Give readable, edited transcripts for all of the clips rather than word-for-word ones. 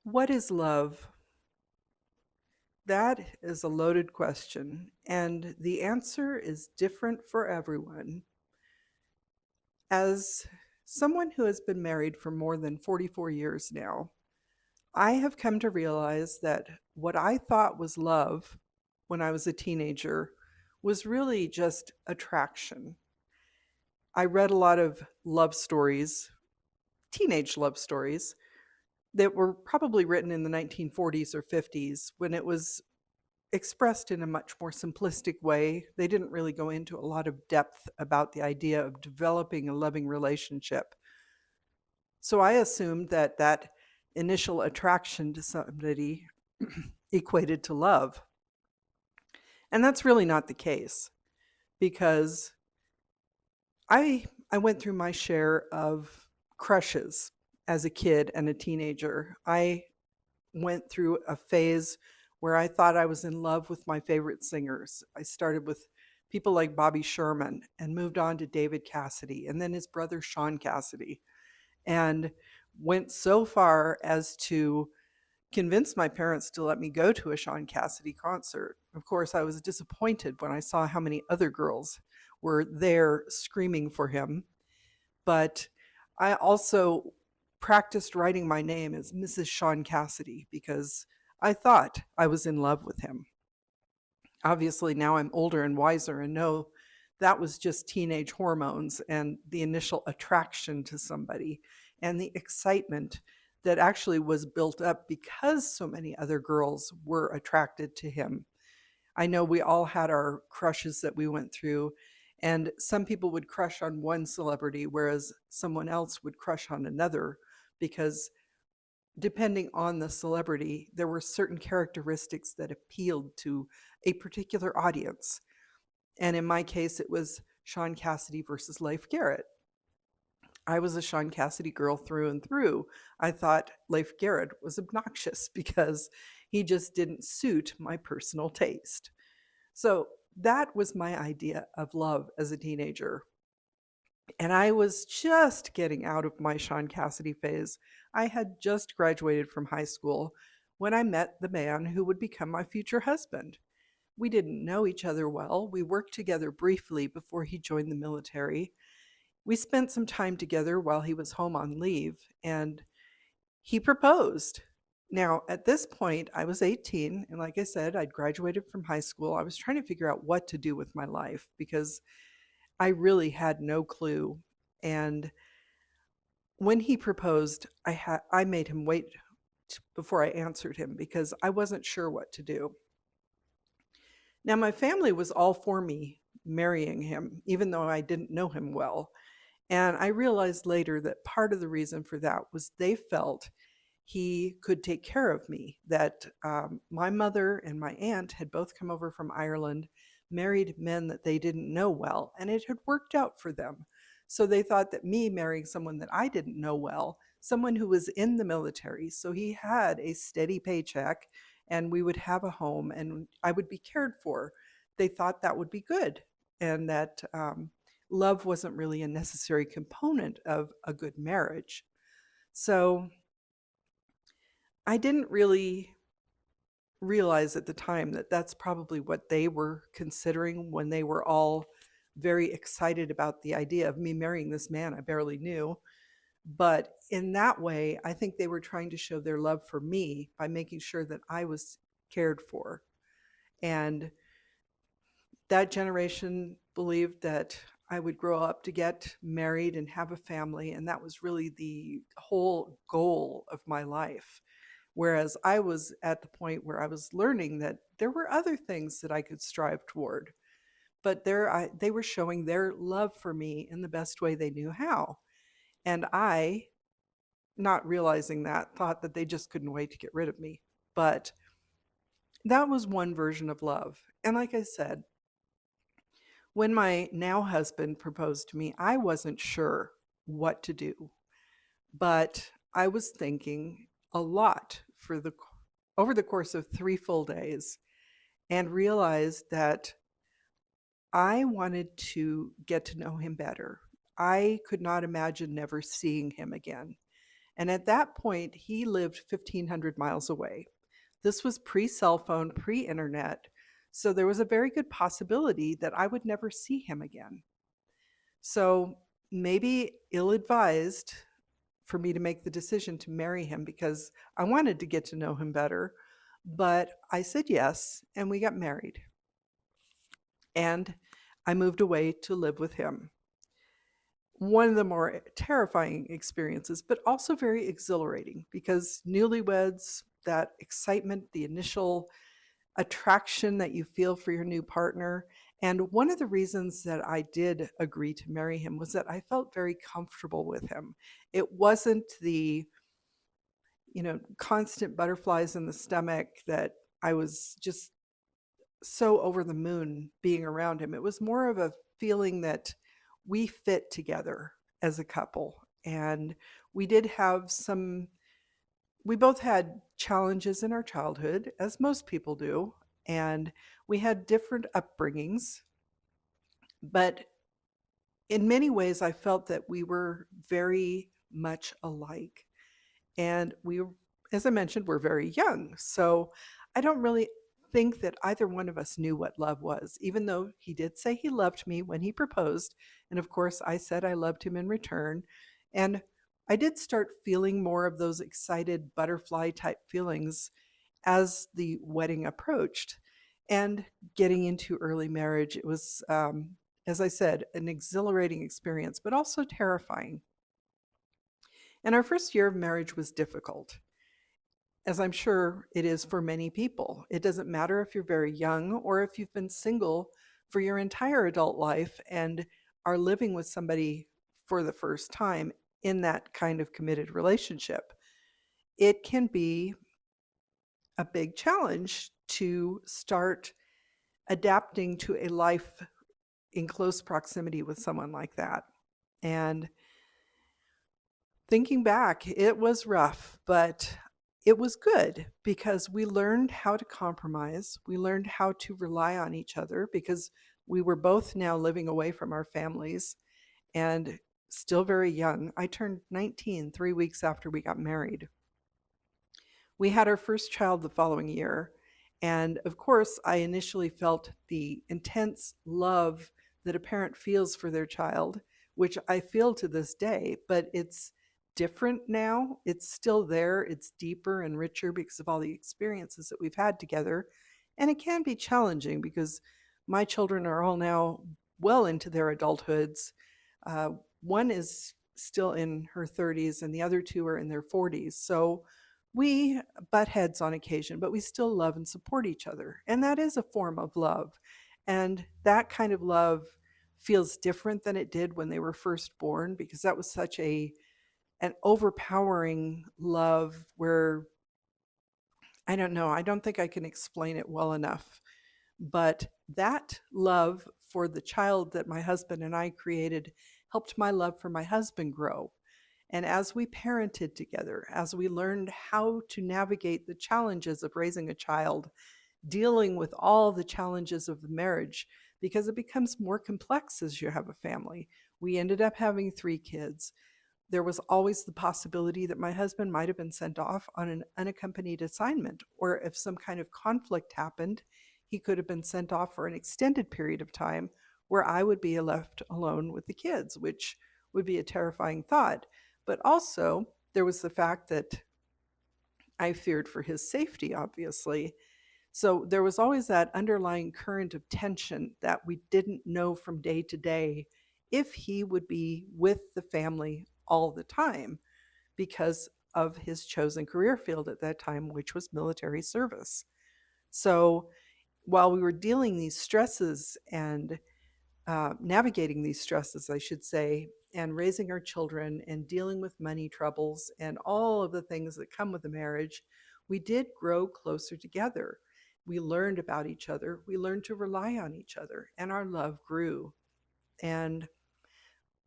What is love? That is a loaded question, and the answer is different for everyone. As someone who has been married for more than 44 years now, I have come to realize that what I thought was love when I was a teenager was really just attraction. I read a lot of love stories, teenage love stories, that were probably written in the 1940s or 50s when it was expressed in a much more simplistic way. They didn't really go into a lot of depth about the idea of developing a loving relationship. So I assumed that that initial attraction to somebody equated to love. And that's really not the case because I went through my share of crushes as a kid and a teenager. I went through a phase where I thought I was in love with my favorite singers. I started with people like Bobby Sherman and moved on to David Cassidy and then his brother Sean Cassidy, and went so far as to convince my parents to let me go to a Sean Cassidy concert. Of course, I was disappointed when I saw how many other girls were there screaming for him, but I also practiced writing my name as Mrs. Sean Cassidy because I thought I was in love with him. Obviously, now I'm older and wiser and know that was just teenage hormones and the initial attraction to somebody and the excitement that actually was built up because so many other girls were attracted to him. I know we all had our crushes that we went through, and some people would crush on one celebrity, whereas someone else would crush on another because depending on the celebrity, there were certain characteristics that appealed to a particular audience. And in my case, it was Sean Cassidy versus Leif Garrett. I was a Sean Cassidy girl through and through. I thought Leif Garrett was obnoxious because he just didn't suit my personal taste. So that was my idea of love as a teenager. And I was just getting out of my Sean Cassidy phase. I had just graduated from high school when I met the man who would become my future husband. We didn't know each other well. We worked together briefly before he joined the military. We spent some time together while he was home on leave, and he proposed. Now, at this point, I was 18, and like I said, I'd graduated from high school. I was trying to figure out what to do with my life because I really had no clue. And when he proposed, I made him wait before I answered him because I wasn't sure what to do. Now, my family was all for me marrying him, even though I didn't know him well. And I realized later that part of the reason for that was they felt he could take care of me, that my mother and my aunt had both come over from Ireland, married men that they didn't know well, and it had worked out for them. So they thought that me marrying someone that I didn't know well, someone who was in the military, so he had a steady paycheck and we would have a home and I would be cared for. They thought that would be good and that love wasn't really a necessary component of a good marriage. So I didn't really realize at the time that that's probably what they were considering when they were all very excited about the idea of me marrying this man I barely knew. But in that way, I think they were trying to show their love for me by making sure that I was cared for. And that generation believed that I would grow up to get married and have a family. And that was really the whole goal of my life. Whereas I was at the point where I was learning that there were other things that I could strive toward. But they were showing their love for me in the best way they knew how. And I, not realizing that, thought that they just couldn't wait to get rid of me. But that was one version of love. And like I said, when my now husband proposed to me, I wasn't sure what to do, but I was thinking a lot for the over the course of 3 full days and realized that I wanted to get to know him better. I could not imagine never seeing him again. And at that point, he lived 1,500 miles away. This was pre cell phone, pre internet. So there was a very good possibility that I would never see him again. So maybe ill advised for me to make the decision to marry him because I wanted to get to know him better. But I said yes, and we got married. And I moved away to live with him. One of the more terrifying experiences, but also very exhilarating because newlyweds, that excitement, the initial attraction that you feel for your new partner. And one of the reasons that I did agree to marry him was that I felt very comfortable with him. It wasn't the, constant butterflies in the stomach that I was just so over the moon being around him. It was more of a feeling that we fit together as a couple. And we did have we both had challenges in our childhood, as most people do. And we had different upbringings. But in many ways, I felt that we were very much alike. And as I mentioned, we're very young. So I don't really think that either one of us knew what love was, even though he did say he loved me when he proposed. And of course, I said I loved him in return. And I did start feeling more of those excited butterfly type feelings as the wedding approached. And getting into early marriage, it was, as I said, an exhilarating experience, but also terrifying. And our first year of marriage was difficult, as I'm sure it is for many people. It doesn't matter if you're very young or if you've been single for your entire adult life and are living with somebody for the first time in that kind of committed relationship. It can be a big challenge to start adapting to a life in close proximity with someone like that. And thinking back, it was rough, but it was good because we learned how to compromise. We learned how to rely on each other because we were both now living away from our families and still very young. I turned 19 3 weeks after we got married. We had our first child the following year. And of course, I initially felt the intense love that a parent feels for their child, which I feel to this day, but it's different now. It's still there. It's deeper and richer because of all the experiences that we've had together. And it can be challenging because my children are all now well into their adulthoods. One is still in her 30s, and the other two are in their 40s. So we butt heads on occasion, but we still love and support each other. And that is a form of love. And that kind of love feels different than it did when they were first born because that was such an overpowering love where I don't know, I don't think I can explain it well enough. But that love for the child that my husband and I created helped my love for my husband grow. And as we parented together, as we learned how to navigate the challenges of raising a child, dealing with all the challenges of the marriage, because it becomes more complex as you have a family. We ended up having 3 kids. There was always the possibility that my husband might have been sent off on an unaccompanied assignment, or if some kind of conflict happened, he could have been sent off for an extended period of time where I would be left alone with the kids, which would be a terrifying thought. But also, there was the fact that I feared for his safety, obviously. So there was always that underlying current of tension that we didn't know from day to day if he would be with the family all the time because of his chosen career field at that time, which was military service. So while we were dealing these stresses and navigating these stresses, I should say, and raising our children and dealing with money troubles and all of the things that come with a marriage, we did grow closer together. We learned about each other. We learned to rely on each other, and our love grew. And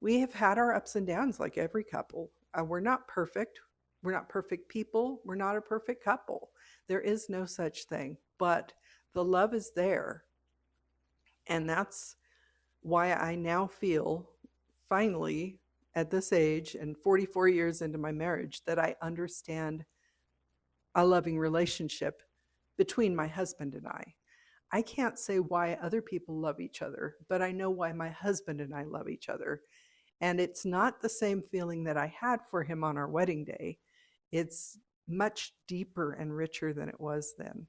we have had our ups and downs like every couple. We're not perfect. We're not perfect people. We're not a perfect couple. There is no such thing, but the love is there. And that's why I now feel, finally, at this age and 44 years into my marriage that I understand a loving relationship between my husband and I. I can't say why other people love each other, but I know why my husband and I love each other. And it's not the same feeling that I had for him on our wedding day. It's much deeper and richer than it was then.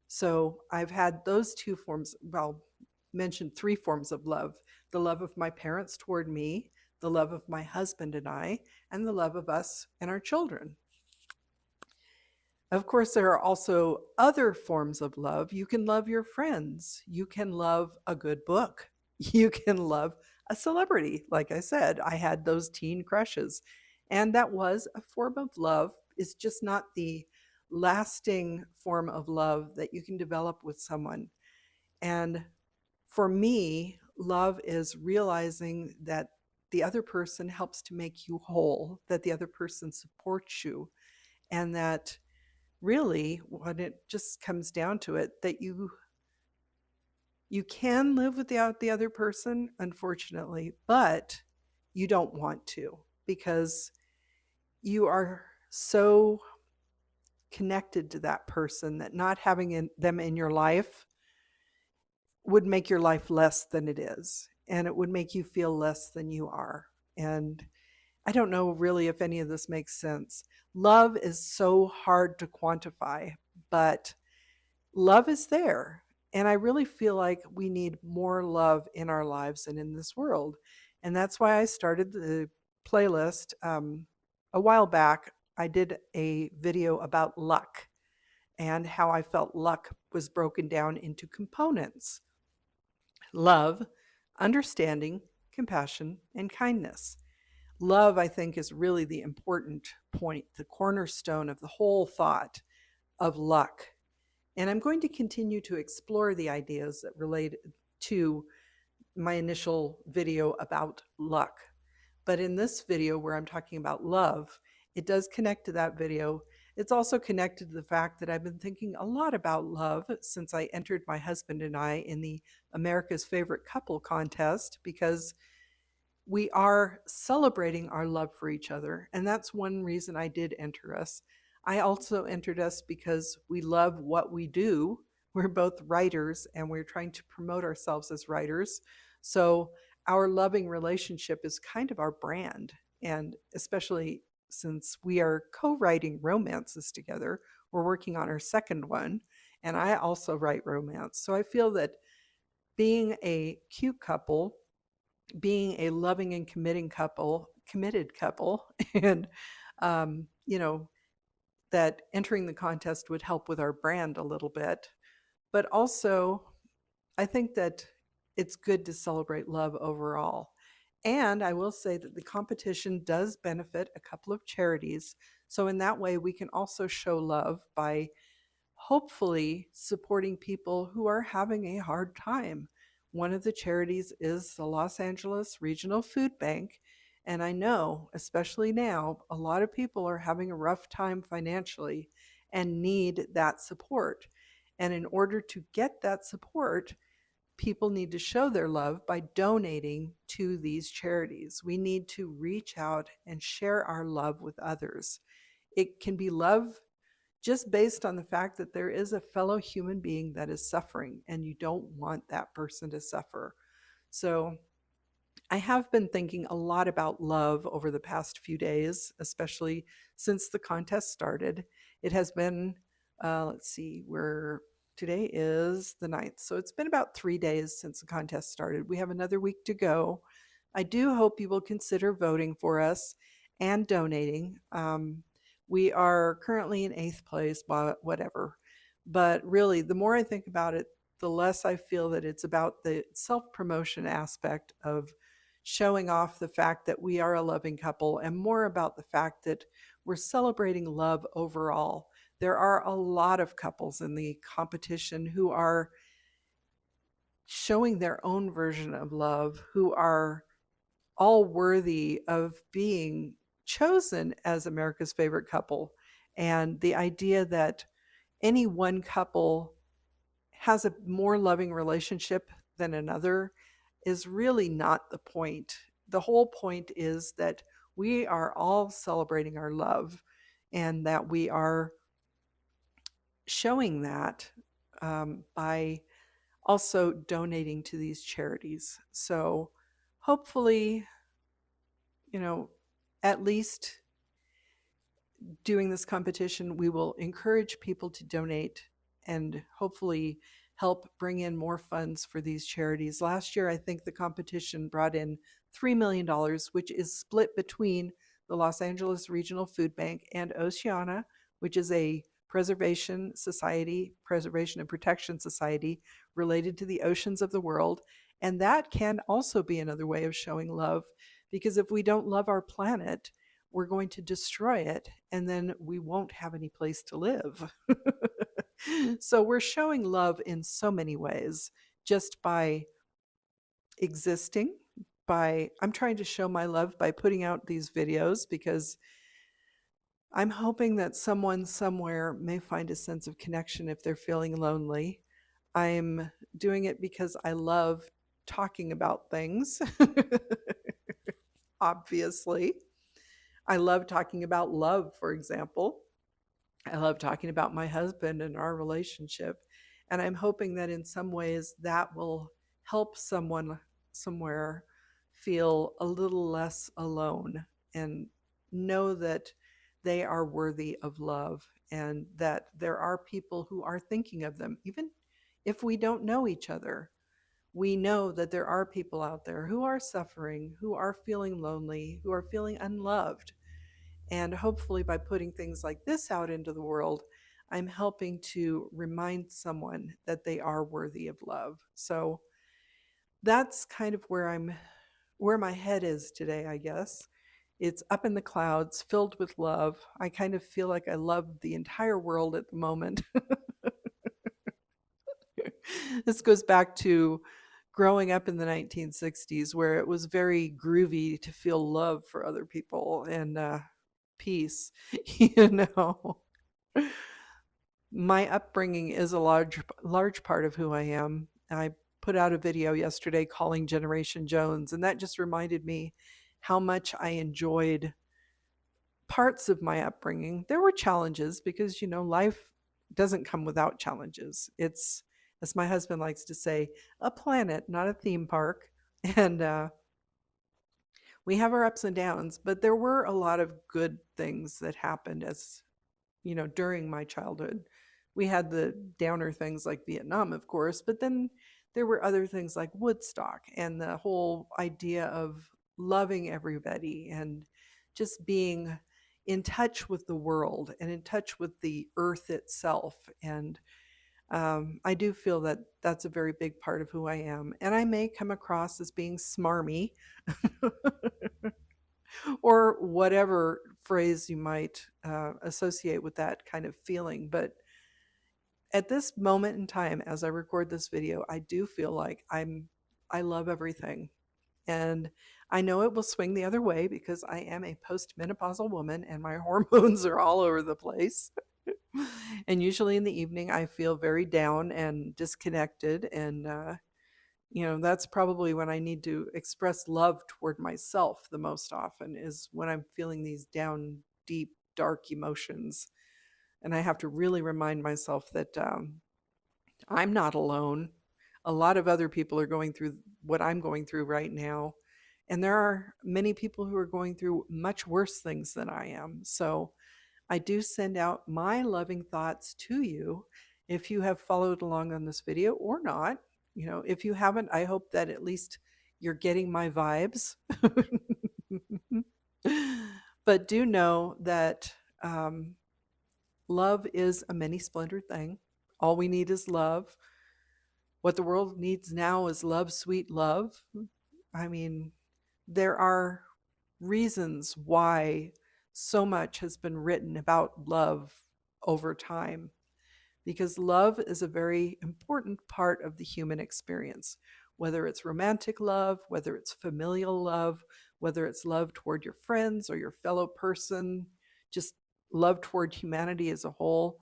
So I've had those two forms, well, mentioned three forms of love: the love of my parents toward me, the love of my husband and I, and the love of us and our children. Of course, there are also other forms of love. You can love your friends. You can love a good book. You can love a celebrity. Like I said, I had those teen crushes. And that was a form of love. It's just not the lasting form of love that you can develop with someone. And for me, love is realizing that the other person helps to make you whole, that the other person supports you, and that really when it just comes down to it, that you can live without the other person, unfortunately, but you don't want to, because you are so connected to that person that not having them in your life would make your life less than it is, and it would make you feel less than you are. And I don't know really if any of this makes sense. Love is so hard to quantify, but love is there. And I really feel like we need more love in our lives and in this world. And that's why I started the playlist. A while back, I did a video about luck and how I felt luck was broken down into components: love, understanding, compassion, and kindness. Love, I think, is really the important point, the cornerstone of the whole thought of luck. And I'm going to continue to explore the ideas that relate to my initial video about luck. But in this video, where I'm talking about love, it does connect to that video. It's also connected to the fact that I've been thinking a lot about love since I entered my husband and I in the America's Favorite Couple contest, because we are celebrating our love for each other. And that's one reason I did enter us. I also entered us because we love what we do. We're both writers and we're trying to promote ourselves as writers. So our loving relationship is kind of our brand. And especially since we are co-writing romances together, we're working on our second one. And I also write romance. So I feel that being a cute couple, being a loving and committed couple, and you know, that entering the contest would help with our brand a little bit. But also, I think that it's good to celebrate love overall. And I will say that the competition does benefit a couple of charities. So in that way, we can also show love by hopefully supporting people who are having a hard time. One of the charities is the Los Angeles Regional Food Bank. And I know, especially now, a lot of people are having a rough time financially and need that support. And in order to get that support, people need to show their love by donating to these charities. We need to reach out and share our love with others. It can be love just based on the fact that there is a fellow human being that is suffering, and you don't want that person to suffer. So I have been thinking a lot about love over the past few days, especially since the contest started. It has been, let's see, today is the 9th. So it's been about 3 days since the contest started. We have another week to go. I do hope you will consider voting for us and donating. We are currently in 8th place, but whatever. But really, the more I think about it, the less I feel that it's about the self-promotion aspect of showing off the fact that we are a loving couple, and more about the fact that we're celebrating love overall. There are a lot of couples in the competition who are showing their own version of love, who are all worthy of being chosen as America's favorite couple. And the idea that any one couple has a more loving relationship than another is really not the point. the whole point is that we are all celebrating our love, and that we are showing that by also donating to these charities. So hopefully, you know, at least doing this competition, we will encourage people to donate and hopefully help bring in more funds for these charities. Last year, I think the competition brought in $3 million, which is split between the Los Angeles Regional Food Bank and Oceana, which is a preservation and protection society related to the oceans of the world. And that can also be another way of showing love, because if we don't love our planet, we're going to destroy it, and then we won't have any place to live. So we're showing love in so many ways, just by existing. I'm trying to show my love by putting out these videos, because I'm hoping that someone somewhere may find a sense of connection if they're feeling lonely. I'm doing it because I love talking about things. Obviously, I love talking about love, for example. I love talking about my husband and our relationship. And I'm hoping that in some ways that will help someone somewhere feel a little less alone and know that they are worthy of love, and that there are people who are thinking of them. Even if we don't know each other, we know that there are people out there who are suffering, who are feeling lonely, who are feeling unloved. And hopefully, by putting things like this out into the world, I'm helping to remind someone that they are worthy of love. So that's kind of where my head is today, I guess. It's up in the clouds, filled with love. I kind of feel like I love the entire world at the moment. This goes back to growing up in the 1960s, where it was very groovy to feel love for other people and peace, you know. My upbringing is a large part of who I am. I put out a video yesterday calling Generation Jones, and that just reminded me how much I enjoyed parts of my upbringing. There were challenges, because life doesn't come without challenges. It's, as my husband likes to say, a planet, not a theme park. And we have our ups and downs, but there were a lot of good things that happened during my childhood. We had the downer things like Vietnam, of course, but then there were other things like Woodstock, and the whole idea of loving everybody and just being in touch with the world and in touch with the earth itself. And I do feel that that's a very big part of who I am. And I may come across as being smarmy, or whatever phrase you might associate with that kind of feeling. But at this moment in time, as I record this video, I do feel like I love everything. And I know it will swing the other way, because I am a postmenopausal woman and my hormones are all over the place. And usually in the evening, I feel very down and disconnected. And, that's probably when I need to express love toward myself the most often, is when I'm feeling these down, deep, dark emotions. And I have to really remind myself that I'm not alone. A lot of other people are going through what I'm going through right now. And there are many people who are going through much worse things than I am. So I do send out my loving thoughts to you, if you have followed along on this video or not. If you haven't, I hope that at least you're getting my vibes. But do know that love is a many splendored thing. All we need is love. What the world needs now is love, sweet love. I mean, there are reasons why so much has been written about love over time, because love is a very important part of the human experience, whether it's romantic love, whether it's familial love, whether it's love toward your friends or your fellow person, just love toward humanity as a whole.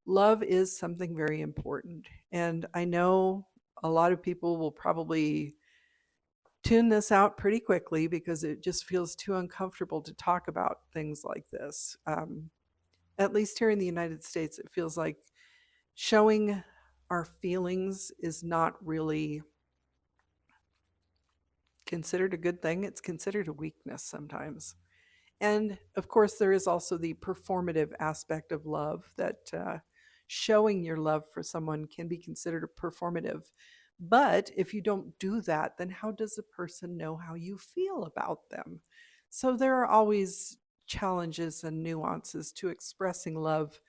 Love is something very important. And I know a lot of people will probably tune this out pretty quickly because it just feels too uncomfortable to talk about things like this. At least here in the United States, it feels like showing our feelings is not really considered a good thing. It's considered a weakness sometimes. And of course, there is also the performative aspect of love that showing your love for someone can be considered a performative. But if you don't do that, then how does a person know how you feel about them? So there are always challenges and nuances to expressing love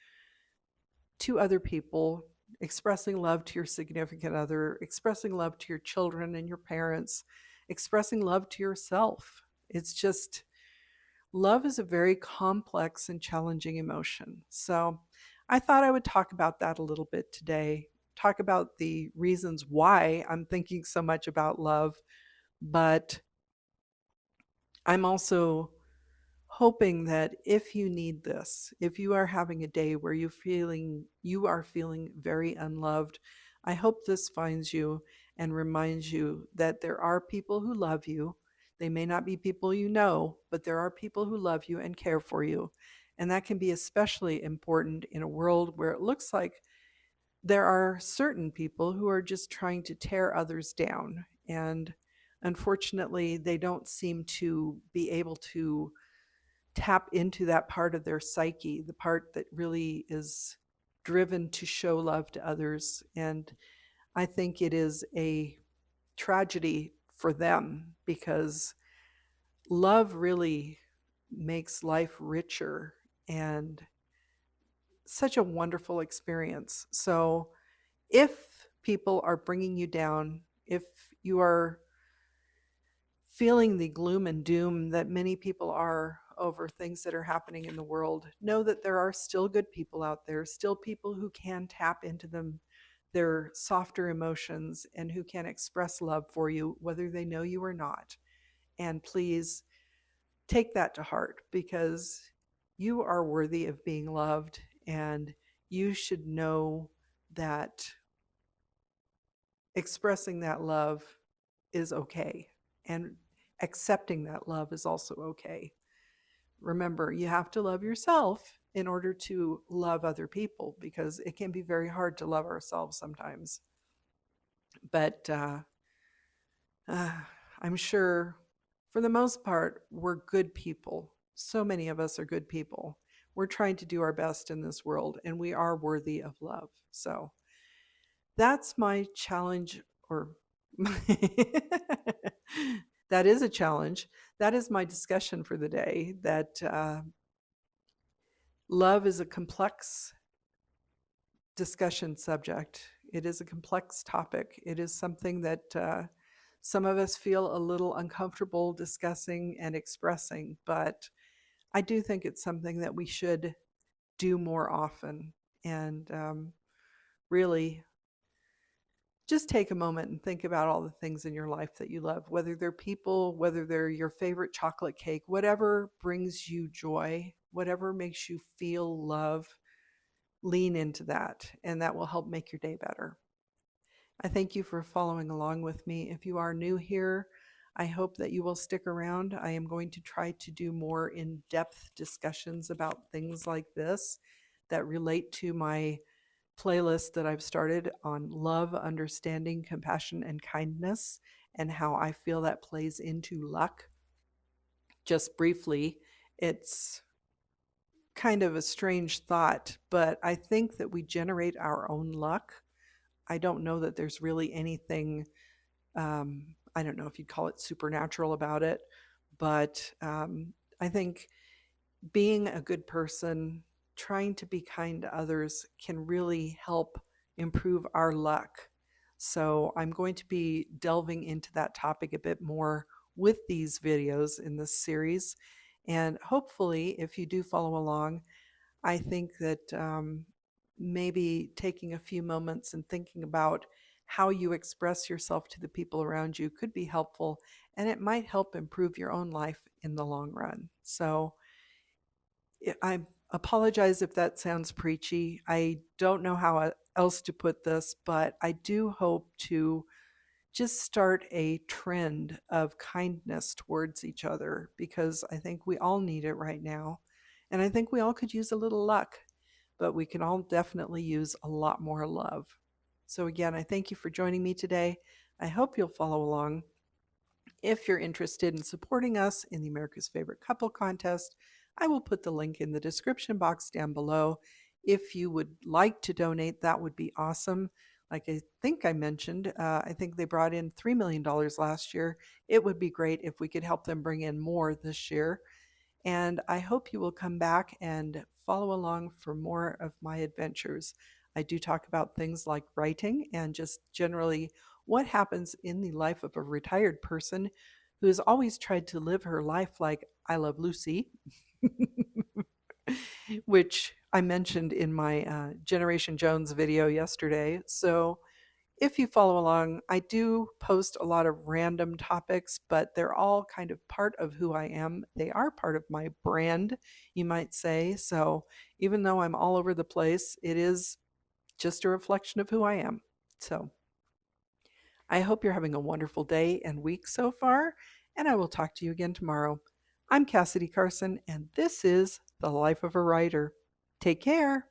to other people, expressing love to your significant other, expressing love to your children and your parents, expressing love to yourself. It's just, love is a very complex and challenging emotion. So I thought I would talk about that a little bit today, talk about the reasons why I'm thinking so much about love, but I'm also hoping that if you need this, if you are having a day where you are feeling very unloved, I hope this finds you and reminds you that there are people who love you. They may not be people you know, but there are people who love you and care for you. And that can be especially important in a world where it looks like there are certain people who are just trying to tear others down. And unfortunately, they don't seem to be able to tap into that part of their psyche, the part that really is driven to show love to others. And I think it is a tragedy for them because love really makes life richer and such a wonderful experience. So if people are bringing you down, if you are feeling the gloom and doom that many people are over things that are happening in the world, know that there are still good people out there, still people who can tap into their softer emotions and who can express love for you, whether they know you or not. And please take that to heart because you are worthy of being loved, and you should know that expressing that love is okay. And accepting that love is also okay. Remember, you have to love yourself in order to love other people because it can be very hard to love ourselves sometimes. But uh, I'm sure for the most part, we're good people. So many of us are good people. We're trying to do our best in this world and we are worthy of love. So that's my challenge, or that is a challenge. That is my discussion for the day. That love is a complex discussion subject. It is a complex topic. It is something that some of us feel a little uncomfortable discussing and expressing, but I do think it's something that we should do more often. And really just take a moment and think about all the things in your life that you love, whether they're people, whether they're your favorite chocolate cake, whatever brings you joy, whatever makes you feel love, lean into that, and that will help make your day better. I thank you for following along with me. If you are new here, I hope that you will stick around. I am going to try to do more in-depth discussions about things like this that relate to my playlist that I've started on love, understanding, compassion, and kindness, and how I feel that plays into luck. Just briefly, it's kind of a strange thought, but I think that we generate our own luck. I don't know that there's really anything, I don't know if you'd call it supernatural about it, but I think being a good person, trying to be kind to others can really help improve our luck. So I'm going to be delving into that topic a bit more with these videos in this series. And hopefully, if you do follow along, I think that maybe taking a few moments and thinking about how you express yourself to the people around you could be helpful, and it might help improve your own life in the long run. So I apologize if that sounds preachy. I don't know how else to put this, but I do hope to just start a trend of kindness towards each other, because I think we all need it right now. And I think we all could use a little luck, but we can all definitely use a lot more love. So, again, I thank you for joining me today. I hope you'll follow along. If you're interested in supporting us in the America's Favorite Couple contest, I will put the link in the description box down below. If you would like to donate, that would be awesome. Like I think I mentioned, I think they brought in $3 million last year. It would be great if we could help them bring in more this year. And I hope you will come back and follow along for more of my adventures. I do talk about things like writing and just generally what happens in the life of a retired person who has always tried to live her life like I Love Lucy, which I mentioned in my Generation Jones video yesterday. So if you follow along, I do post a lot of random topics, but they're all kind of part of who I am. They are part of my brand, you might say. So even though I'm all over the place, it is just a reflection of who I am. So I hope you're having a wonderful day and week so far, and I will talk to you again tomorrow. I'm Cassidy Carson, and this is The Life of a Writer. Take care.